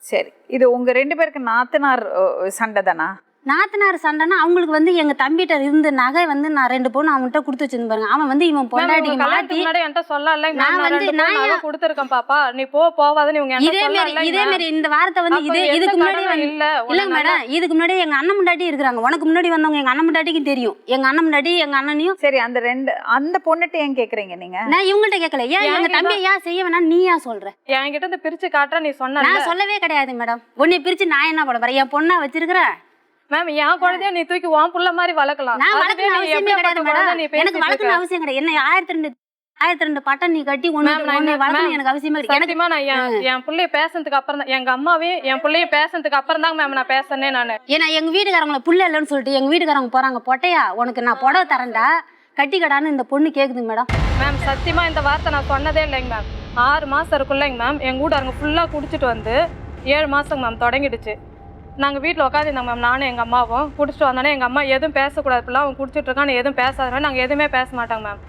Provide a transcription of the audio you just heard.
சரி, இது உங்க 2 பேருக்கு நாத்தனார் சண்டை தானா? நாத்தனார் சண்டைன்னா அவங்களுக்கு வந்து எங்க தம்பிகிட்ட இருந்து நகை வந்து நான் 2 பவுன் அவன்கிட்ட கொடுத்து வச்சிருந்து பாருங்க. அவன் வந்து இவன் பொண்டாட்டிக்கு மாத்தி என்கிட்ட சொல்லல. நான் வந்து நான் கொடுத்துருக்கேன் பாப்பா, நீ போவாதுன்னு இவங்க இதே மாதிரி இந்த வார்த்தை வந்து இதுக்கு முன்னாடி இல்ல மேடம், இதுக்கு முன்னாடி எங்க அண்ணன் முன்னாடி இருக்கிறாங்க. உனக்கு முன்னாடி வந்தவங்க எங்க அண்ணன் முன்னாடிக்கும் தெரியும். எங்க அண்ணன் முன்னாடி எங்க அண்ணனையும். சரி, அந்த பொண்ணுட்ட ஏன் கேக்குறீங்க நீங்க? நான் இவங்கள்ட்ட கேட்கல. ஏன் எங்க தம்பி ஏன் செய்ய வேணா நீ ஏன் சொல்ற? என்கிட்ட இருந்து பிரிச்சு காட்டுற நீ சொன்ன. நான் சொல்லவே கிடையாது மேடம். உன்னை பிரிச்சு நான் என்ன பண்ண போறேன்? என் பொண்ணா வச்சிருக்கிறேன் மேம். என் குழந்தைய நீ தூக்கி உன் புள்ள மாதிரி வளர்க்கலாம். நான் வளர்க்கணும் அவசியமே கிடையாது மேடம். எனக்கு வளர்க்கணும் அவசியம் கிடையாது. என்ன 1002 பட்டம் நீ கட்டி ஒண்ணு வளர்க்கணும் எனக்கு அவசியமே கிடையாது. எனக்குமா நான் என் பிள்ளைய பேசுறதுக்கு அப்புறம் தான், எங்க அம்மாவையும் என் பிள்ளையும் பேசுறதுக்கு அப்புறம் தான் மேம் நான் பேசுனேன். நானு ஏன்னா எங்க வீட்டுக்காரங்களை புள்ள இல்லைன்னு சொல்லிட்டு எங்க வீட்டுக்காரங்க போறாங்க, பொட்டையா உனக்கு நான் புடவை தரேன்டா கட்டிக்கடான்னு இந்த பொண்ணு கேக்குதுங்க மேடம். மேம் சத்தியமா இந்த வார்த்தை நான் சொன்னதே இல்லைங்க மேம். 6 மாசம் இருக்குல்லங்க மேம். எங்க வீட்டுக்காரங்க ஃபுல்லா குடிச்சிட்டு வந்து 7 மாசம் மேம் தொடங்கிடுச்சு. நாங்கள் வீட்டில் உட்காந்துருந்தோம் மேம், நானும் எங்கள் அம்மாவும். குடிச்சிட்டு வந்தோன்னே எங்கள் அம்மா எதுவும் பேசக்கூடாது, இப்பெல்லாம் அவன் குடிச்சிட்டு இருக்கான்னு எதுவும் பேசாத. நாங்கள் எதுவுமே பேச மாட்டாங்க மேம்.